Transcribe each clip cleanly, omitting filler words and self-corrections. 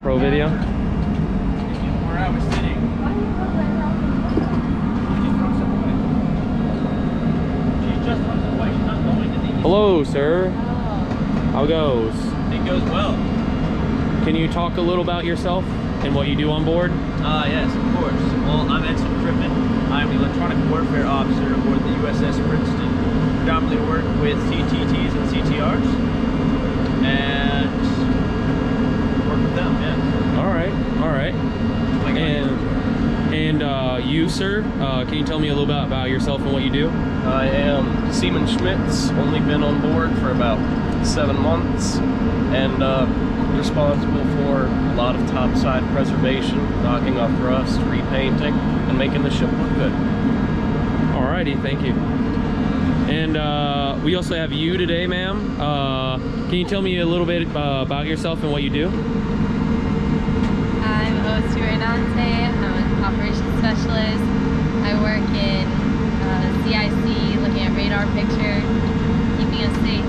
Pro video. Where I was sitting. She just runs away. She's not going to the east. Hello, sir. How goes? It goes well. Can you talk a little about yourself and what you do on board? Yes, of course. Well, I'm Ensign Replenishment. I'm the electronic warfare officer aboard the USS Princeton. Predominantly work with TTTs and CTRs. And work with them, yeah. All right. And you, sir, can you tell me a little bit about yourself and what you do? I am Seaman Schmitz, only been on board for about 7 months, and responsible for a lot of topside preservation, knocking off rust, repainting, and making the ship look good. Alrighty, thank you. And we also have you today, ma'am. Can you tell me a little bit about yourself and what you do? I'm Ostu Renante. I'm an operations specialist. I work in CIC, looking at radar picture, keeping us safe.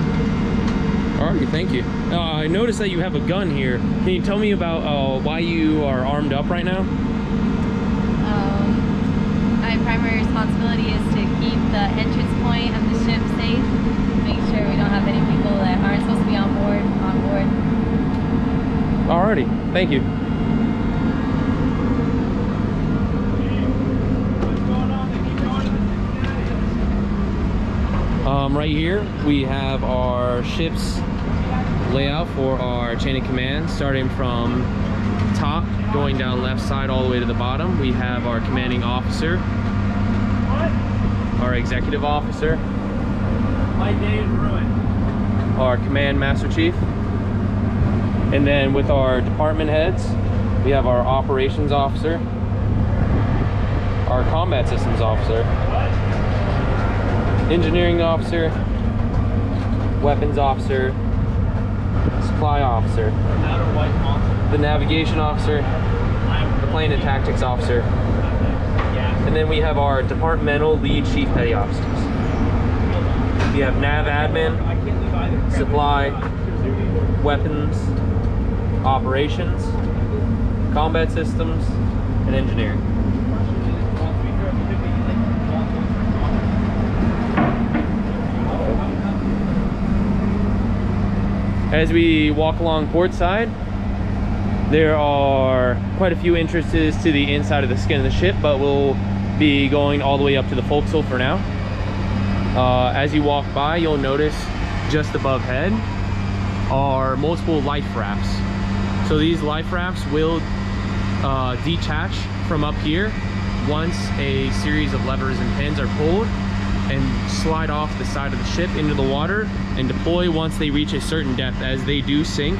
Alright, thank you. I noticed that you have a gun here. Can you tell me about why you are armed up right now? My primary responsibility is to keep the entrance point of the ship safe, make sure we don't have any people that aren't supposed to be on board. Alrighty, thank you. Right here we have our ship's layout for our chain of command, starting from top, going down left side all the way to the bottom. We have our commanding officer, our executive officer, My day is ruined. our command master chief, and then with our department heads we have our operations officer, our combat systems officer, engineering officer, weapons officer, supply officer, the navigation officer, the plane and tactics officer, and then we have our departmental lead chief petty officers. We have nav admin, supply, weapons, operations, combat systems, and engineering. As we walk along port side, there are quite a few entrances to the inside of the skin of the ship, but we'll be going all the way up to the forecastle for now. As you walk by, you'll notice just above head are multiple life rafts. So these life rafts will detach from up here once a series of levers and pins are pulled, and slide off the side of the ship into the water and deploy once they reach a certain depth. As they do sink,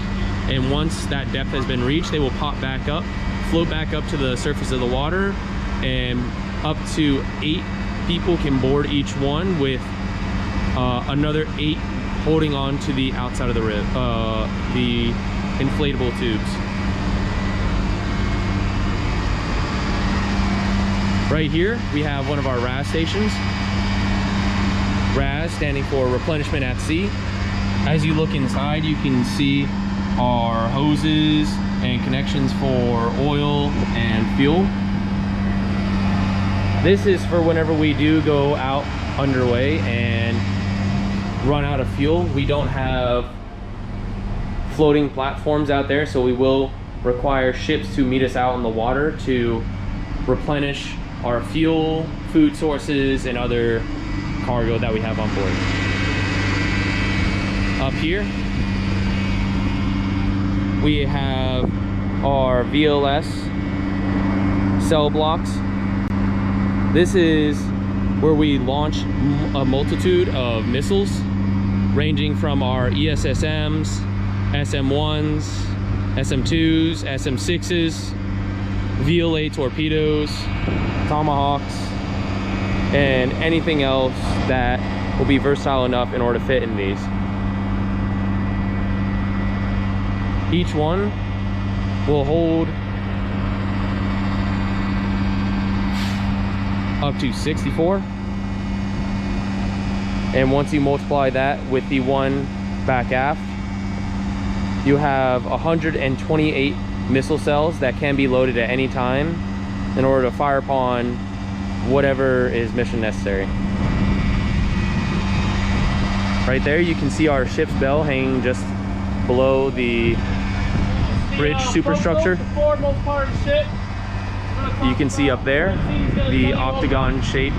and once that depth has been reached, they will pop back up, float back up to the surface of the water, and up to 8 people can board each one, with another 8 holding on to the outside of the rib, the inflatable tubes. Right here we have one of our RAS stations. RAS standing for Replenishment at Sea. As you look inside, you can see our hoses and connections for oil and fuel. This is for whenever we do go out underway and run out of fuel. We don't have floating platforms out there, so we will require ships to meet us out in the water to replenish our fuel, food sources, and other cargo that we have on board. Up here we have our VLS cell blocks. This is where we launch a multitude of missiles, ranging from our ESSMs, SM1s, SM2s, SM6s, VLA torpedoes, Tomahawks, and anything else that will be versatile enough in order to fit in these. Each one will hold up to 64, and once you multiply that with the one back aft, you have 128 missile cells that can be loaded at any time in order to fire upon whatever is mission necessary. Right there you can see our ship's bell hanging just below the bridge superstructure. You can see up there the octagon shape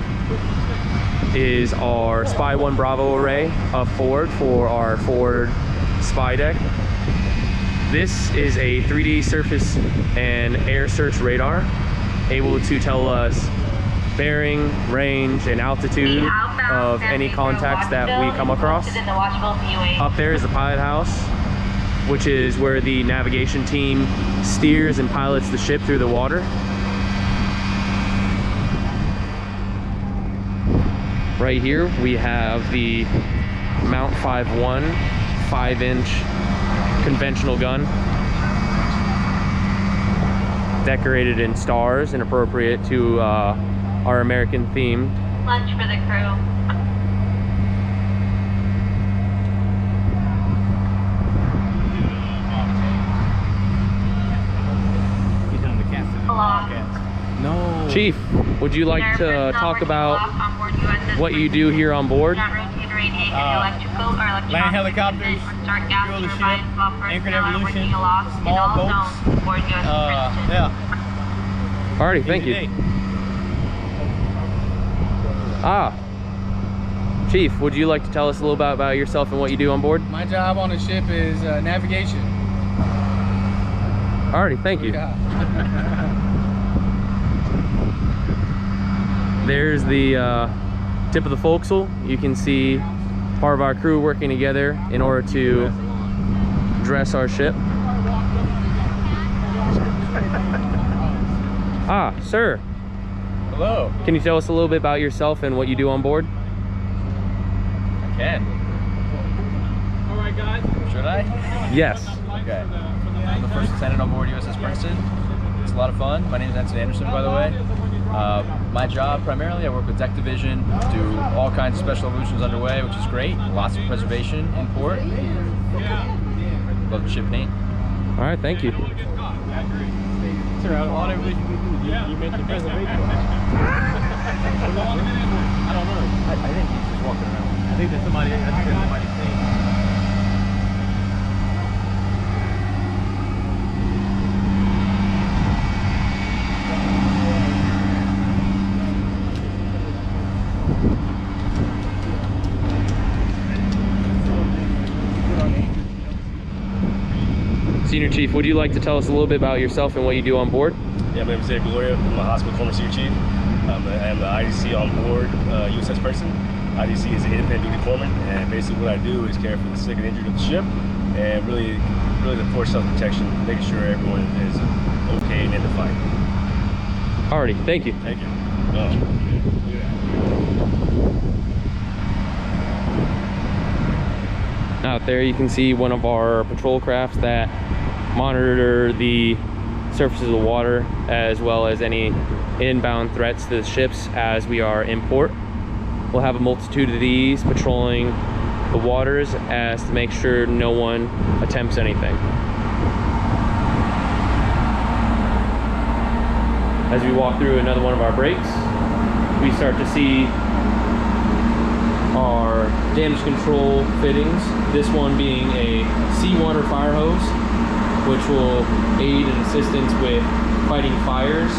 is our Spy 1 Bravo array up forward for our forward spy deck. This is a 3D surface and air search radar, able to tell us bearing, range, and altitude of any contacts that we come across. Up there is the pilot house, which is where the navigation team steers and pilots the ship through the water. Right here we have the Mount 5.1 5-inch conventional gun, decorated in stars and appropriate to our American theme. Lunch for the crew. No. Chief, would you like to talk about what you do here on board? Land helicopters, fuel the ship, anchored evolution, small boats. Yeah. Alrighty, thank you. Chief, would you like to tell us a little bit about yourself and what you do on board? My job on the ship is navigation. Alrighty, thank you. Yeah. There's the tip of the forecastle. You can see part of our crew working together in order to dress our ship. Sir. Hello. Can you tell us a little bit about yourself and what you do on board? I can. All right, guys. Should I? Yes. Okay. I'm the first lieutenant on board USS Princeton. It's a lot of fun. My name is Ensign Anderson, by the way. My job, primarily, I work with deck division, do all kinds of special evolutions underway, which is great. Lots of preservation in port. Love the ship paint. All right, thank you. Sir, all evolution you mentioned preservation. I don't know. I think he's just walking around. I think there's somebody clean. Senior Chief, would you like to tell us a little bit about yourself and what you do on board? Yeah, my name is Dave Gloria. I'm a hospital corner Senior Chief. I am the IDC on board USS Princeton. IDC is an independent duty corpsman, and basically what I do is care for the sick and injured of the ship, and really the force self-protection, making sure everyone is okay and in the fight. Alrighty, thank you. Thank you. Out there you can see one of our patrol crafts that monitor the surface of the water as well as any inbound threats to the ships as we are in port. We'll have a multitude of these patrolling the waters as to make sure no one attempts anything. As we walk through another one of our breaks, we start to see our damage control fittings. This one being a seawater fire hose, which will aid in assistance with fighting fires.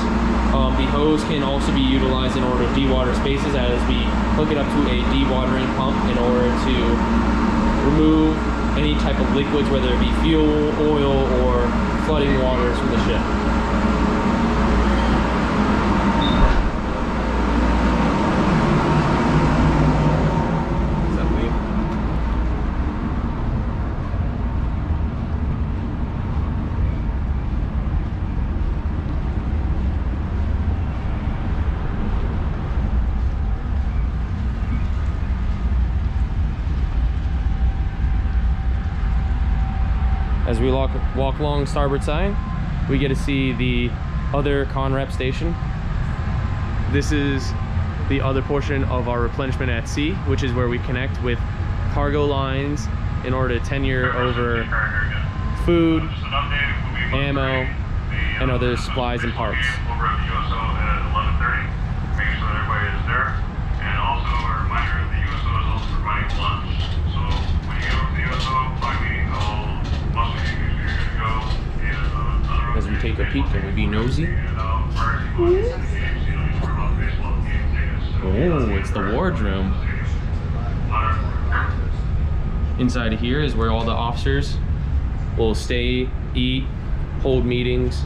The hose can also be utilized in order to dewater spaces as we hook it up to a dewatering pump in order to remove any type of liquids, whether it be fuel, oil, or flooding waters from the ship. As we walk along starboard side, we get to see the other Conrep station. This is the other portion of our replenishment at sea, which is where we connect with cargo lines in order to tenure over food, ammo, and other supplies and parts. Over at the USO at 11:30. Make sure that everybody is there. And also a reminder, the USO is also providing lunch. So when you get over to the USO, find me, I'll muscle you, make sure you're good to go. And As we take a peek, can we be nosy? Oh, it's the wardroom. Inside of here is where all the officers will stay, eat, hold meetings.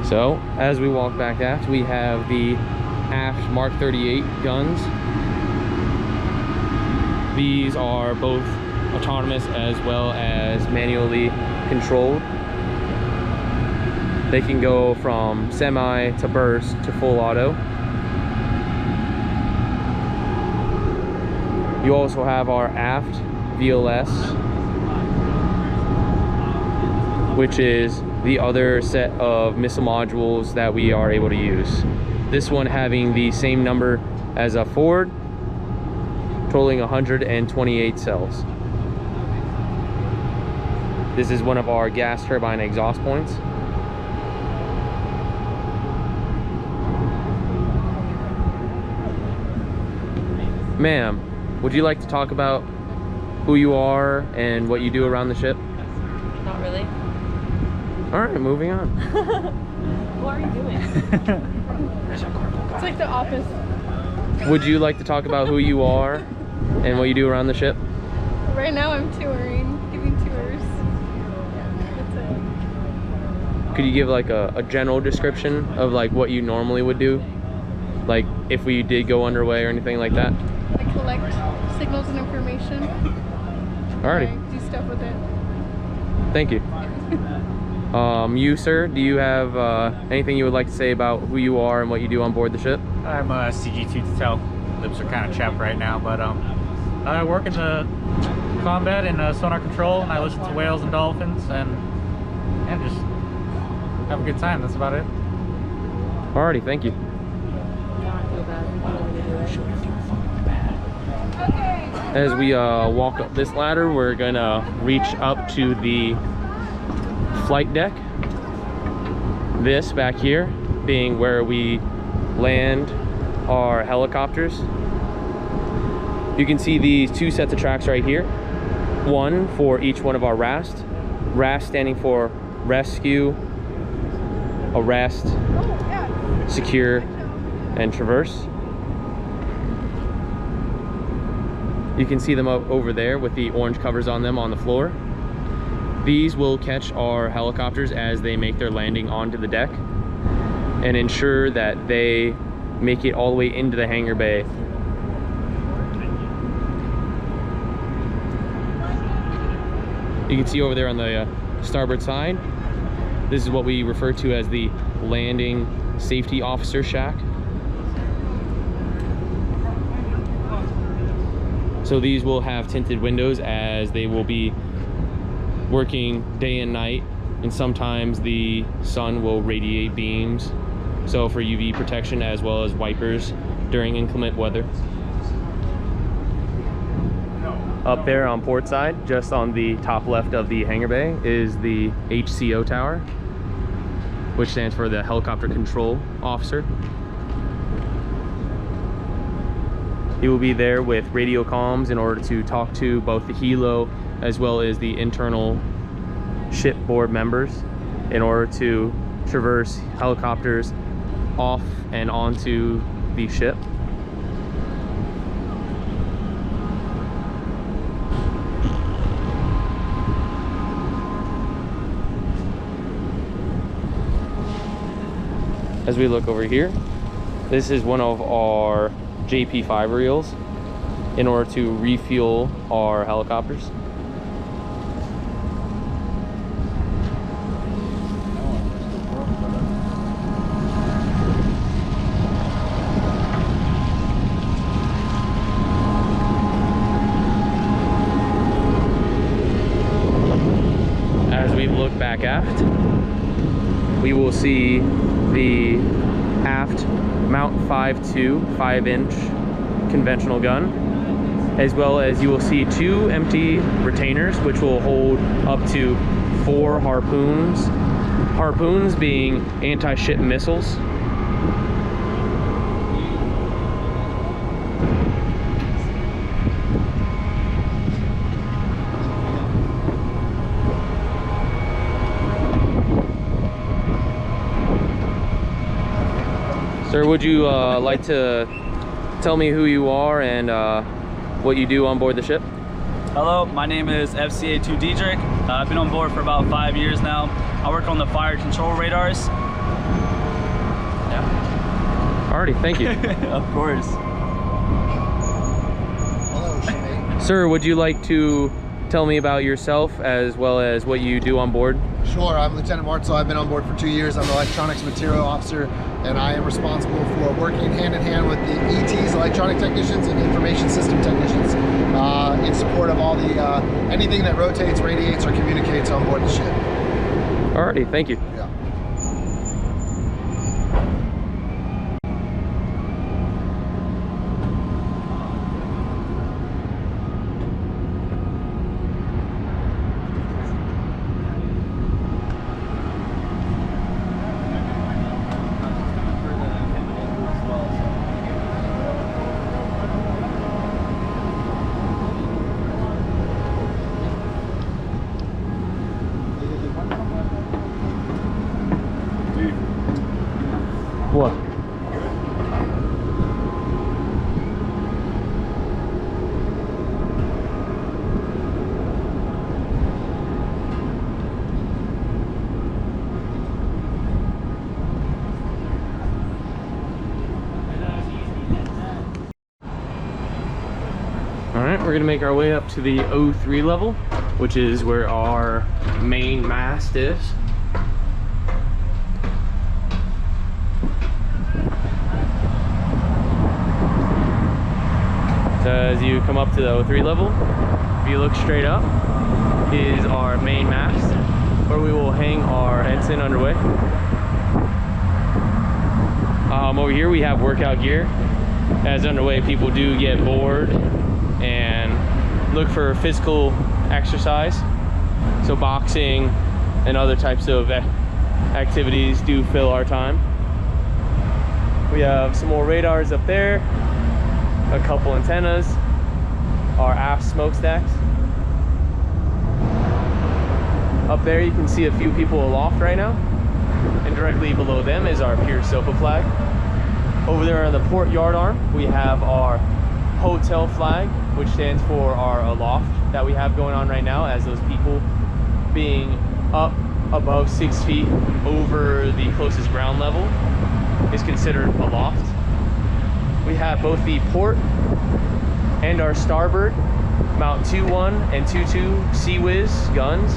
So, as we walk back aft, we have the aft Mark 38 guns. These are both autonomous as well as manually controlled. They can go from semi to burst to full auto. You also have our aft VLS, which is the other set of missile modules that we are able to use. This one having the same number as a forward, totaling 128 cells. This is one of our gas turbine exhaust points. Ma'am, would you like to talk about who you are and what you do around the ship? Not really. All right, moving on. What are you doing? It's like the office. Would you like to talk about who you are and what you do around the ship? Right now I'm touring, giving tours. That's it. Could you give like a general description of like what you normally would do? Like if we did go underway or anything like that? I collect signals and information. Alrighty. I do stuff with it. Thank you. You, sir, do you have anything you would like to say about who you are and what you do on board the ship? I'm a CG2 to tell. Lips are kind of chapped right now, but I work in the combat and sonar control, and I listen to whales and dolphins, and just have a good time. That's about it. Alrighty, thank you. As we walk up this ladder, we're gonna reach up to the flight deck. This back here being where we land our helicopters. You can see these two sets of tracks right here. One for each one of our RAST. RAST standing for rescue, arrest, secure, and traverse. You can see them up over there with the orange covers on them on the floor. These will catch our helicopters as they make their landing onto the deck and ensure that they make it all the way into the hangar bay. You can see over there on the starboard side, this is what we refer to as the landing safety officer shack. So these will have tinted windows as they will be working day and night, and sometimes the sun will radiate beams, so for UV protection as well as wipers during inclement weather. Up there on port side, just on the top left of the hangar bay, is the HCO tower, which stands for the Helicopter Control Officer. He will be there with radio comms in order to talk to both the helo as well as the internal shipboard members in order to traverse helicopters off and onto the ship. As we look over here, this is one of our JP5 reels in order to refuel our helicopters. As we look back aft, we will see the aft Mount 5.2 5-inch conventional gun, as well as you will see 2 empty retainers which will hold up to 4 harpoons. Harpoons being anti-ship missiles. Sir, would you like to tell me who you are and what you do on board the ship? Hello, my name is FCA2 Diedrich. I've been on board for about 5 years now. I work on the fire control radars. Yeah. Alrighty, thank you. Of course. Hello, Sinead. Sir, would you like to tell me about yourself as well as what you do on board? Sure, I'm Lieutenant Martzel. I've been on board for 2 years. I'm an electronics material officer, and I am responsible for working hand in hand with the ETs, electronic technicians, and information system technicians in support of all the anything that rotates, radiates, or communicates on board the ship. Alrighty, thank you. Yeah. What? Alright, we're gonna make our way up to the 03 level, which is where our main mast is. So as you come up to the 03 level, if you look straight up, is our main mast, where we will hang our ensign underway. Over here we have workout gear. As underway, people do get bored and look for physical exercise. So boxing and other types of activities do fill our time. We have some more radars up there, a couple antennas, our aft smokestacks. Up there you can see a few people aloft right now, and directly below them is our Pier SOFA flag. Over there on the port yard arm we have our hotel flag, which stands for our aloft that we have going on right now, as those people being up above 6 feet over the closest ground level is considered aloft. We have both the port and our starboard Mount 2.1 and 2.2 Sea Whiz guns.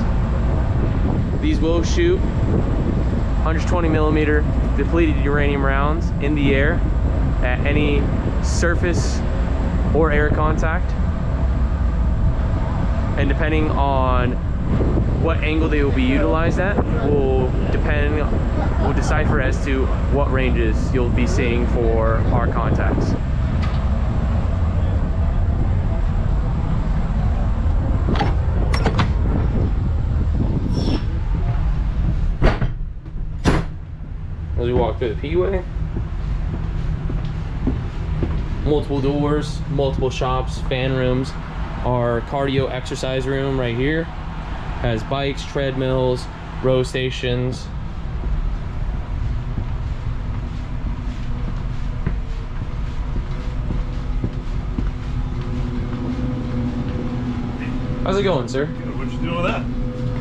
These will shoot 120mm depleted uranium rounds in the air at any surface or air contact. And depending on what angle they will be utilized at will decipher as to what ranges you'll be seeing for our contacts. As we walk through the P-way, multiple doors, multiple shops, fan rooms. Our cardio exercise room right here has bikes, treadmills, row stations. How's it going, sir? What you doing with that?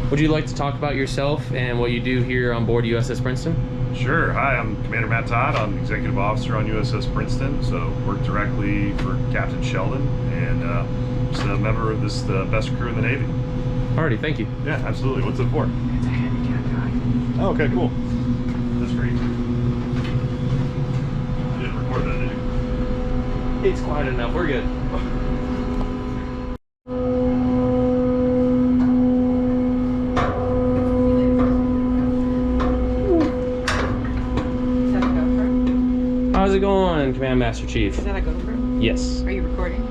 Would you like to talk about yourself and what you do here on board USS Princeton? Sure. Hi, I'm Commander Matt Todd. I'm Executive Officer on USS Princeton, so work directly for Captain Sheldon, and just a member of the best crew in the Navy. Alrighty, thank you. Yeah, absolutely. What's it for? It's a handicap guy. Oh, okay, cool. That's great. You didn't record that, did you? It's quiet enough, we're good. How's it going, Command Master Chief? Is that a GoPro? Yes. Are you recording?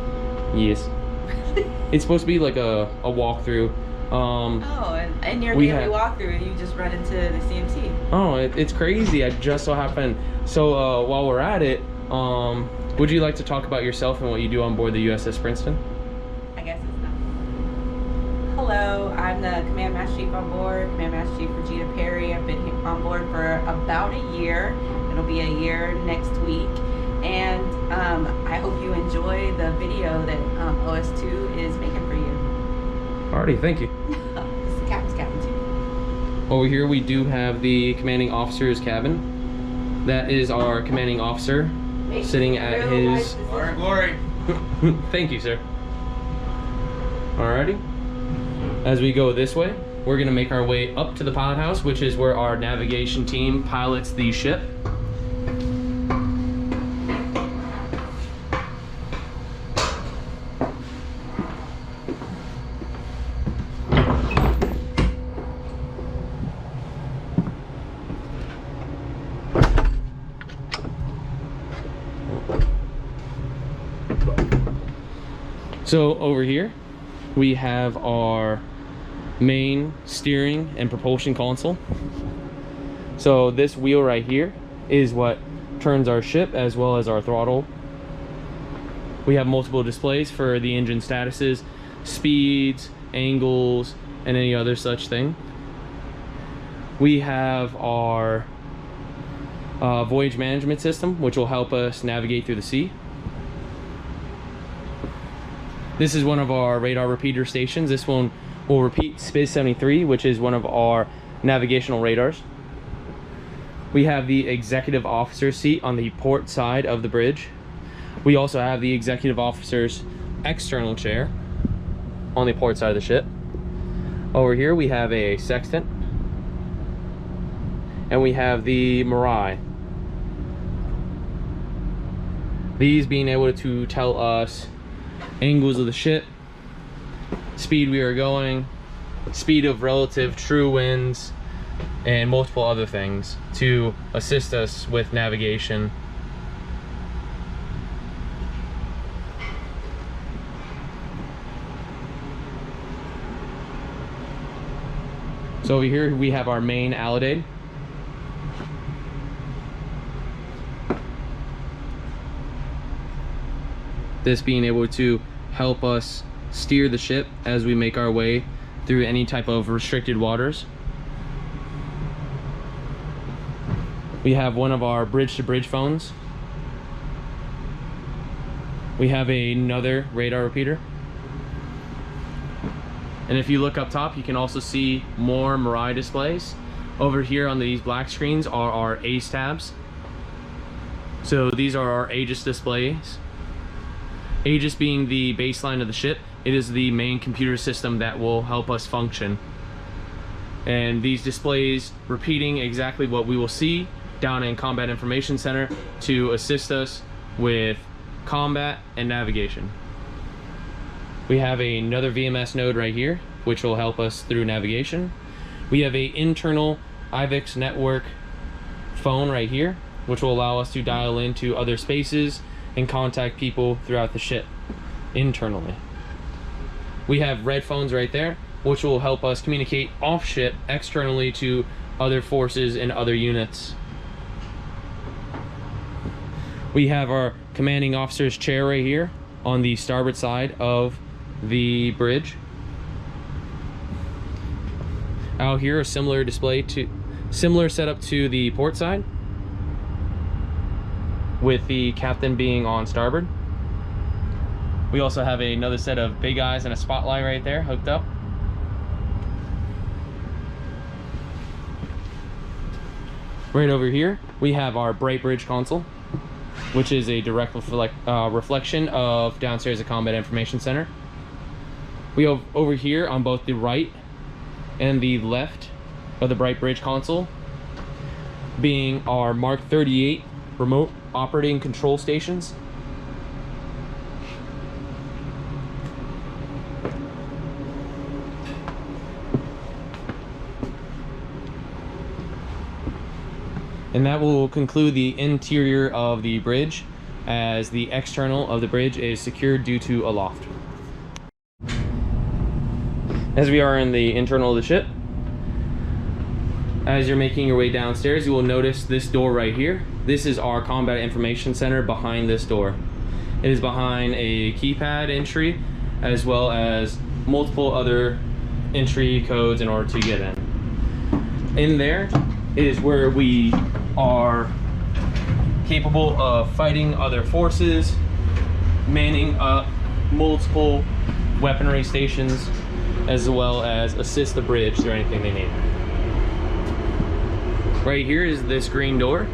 Yes. It's supposed to be like a walkthrough. And your daily walkthrough, you just run into the CMT. Oh, it's crazy. I just so happened. So while we're at it, would you like to talk about yourself and what you do on board the USS Princeton? I guess it's not. Hello, I'm the Command Master Chief on board, Command Master Chief Regina Perry. I've been on board for about a year. It'll be a year next week. And I hope you enjoy the video that OS2 is making for you. Alrighty, thank you. This is the captain's cabin too. Over here we do have the commanding officer's cabin. That is our commanding officer sitting at his... Glory. Thank you, sir. Alrighty. As we go this way, we're gonna make our way up to the pilot house, which is where our navigation team pilots the ship. So over here, we have our main steering and propulsion console. So this wheel right here is what turns our ship as well as our throttle. We have multiple displays for the engine statuses, speeds, angles, and any other such thing. We have our voyage management system, which will help us navigate through the sea. This is one of our radar repeater stations. This one will repeat SPIS 73, which is one of our navigational radars. We have the executive officer seat on the port side of the bridge. We also have the executive officer's external chair on the port side of the ship. Over here we have a sextant, and we have the Mirai. These being able to tell us angles of the ship, speed we are going, speed of relative true winds, and multiple other things to assist us with navigation. So over here we have our main alidade. This being able to help us steer the ship as we make our way through any type of restricted waters. We have one of our bridge-to-bridge phones. We have another radar repeater. And if you look up top, you can also see more Mirai displays. Over here on these black screens are our ACE tabs. So these are our Aegis displays. Aegis being the baseline of the ship, it is the main computer system that will help us function. And these displays repeating exactly what we will see down in Combat Information Center to assist us with combat and navigation. We have another VMS node right here, which will help us through navigation. We have an internal IVX network phone right here, which will allow us to dial into other spaces and contact people throughout the ship internally. We have red phones right there, which will help us communicate off ship externally to other forces and other units. We have our commanding officer's chair right here on the starboard side of the bridge. Out here, a similar setup to the port side, with the captain being on starboard. We also have another set of big eyes and a spotlight right there hooked up. Right over here, we have our Bright Bridge console, which is a direct reflection of downstairs at Combat Information Center. We have over here on both the right and the left of the Bright Bridge console being our Mark 38 remote operating control stations. And that will conclude the interior of the bridge, as the external of the bridge is secured due to a loft. As we are in the internal of the ship, as you're making your way downstairs, you will notice this door right here. This is our Combat Information Center behind this door. It is behind a keypad entry, as well as multiple other entry codes in order to get in. In there is where we are capable of fighting other forces, manning up multiple weaponry stations, as well as assist the bridge through anything they need. Right here is this green door.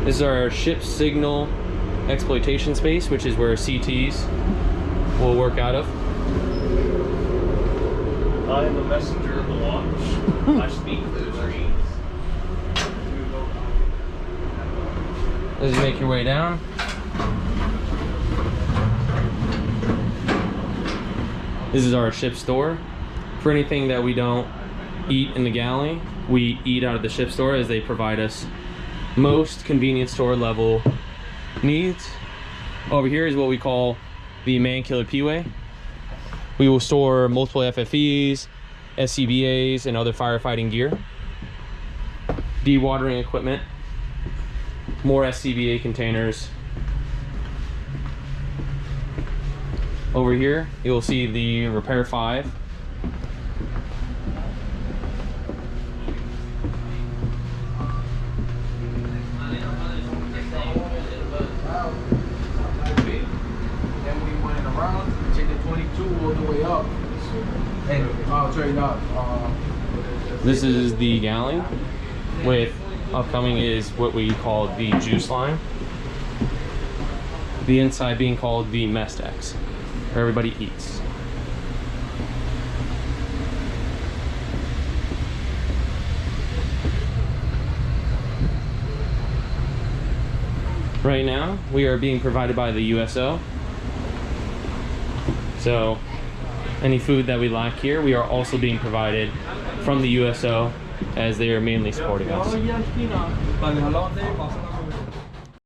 This is our ship signal exploitation space, which is where CTs will work out of. I am a messenger of the watch. I speak for the trees. As you make your way down, this is our ship store. For anything that we don't eat in the galley, we eat out of the ship store, as they provide us most convenience store level needs. Over here is what we call the Man Killer P-Way. We will store multiple FFEs, SCBAs, and other firefighting gear, dewatering equipment, more SCBA containers. Over here, you'll see the Repair 5. This is the galley, with upcoming is what we call the juice line. The inside being called the Mast X, where everybody eats. Right now, we are being provided by the USO. So, any food that we lack here, we are also being provided from the USO, as they are mainly supporting us.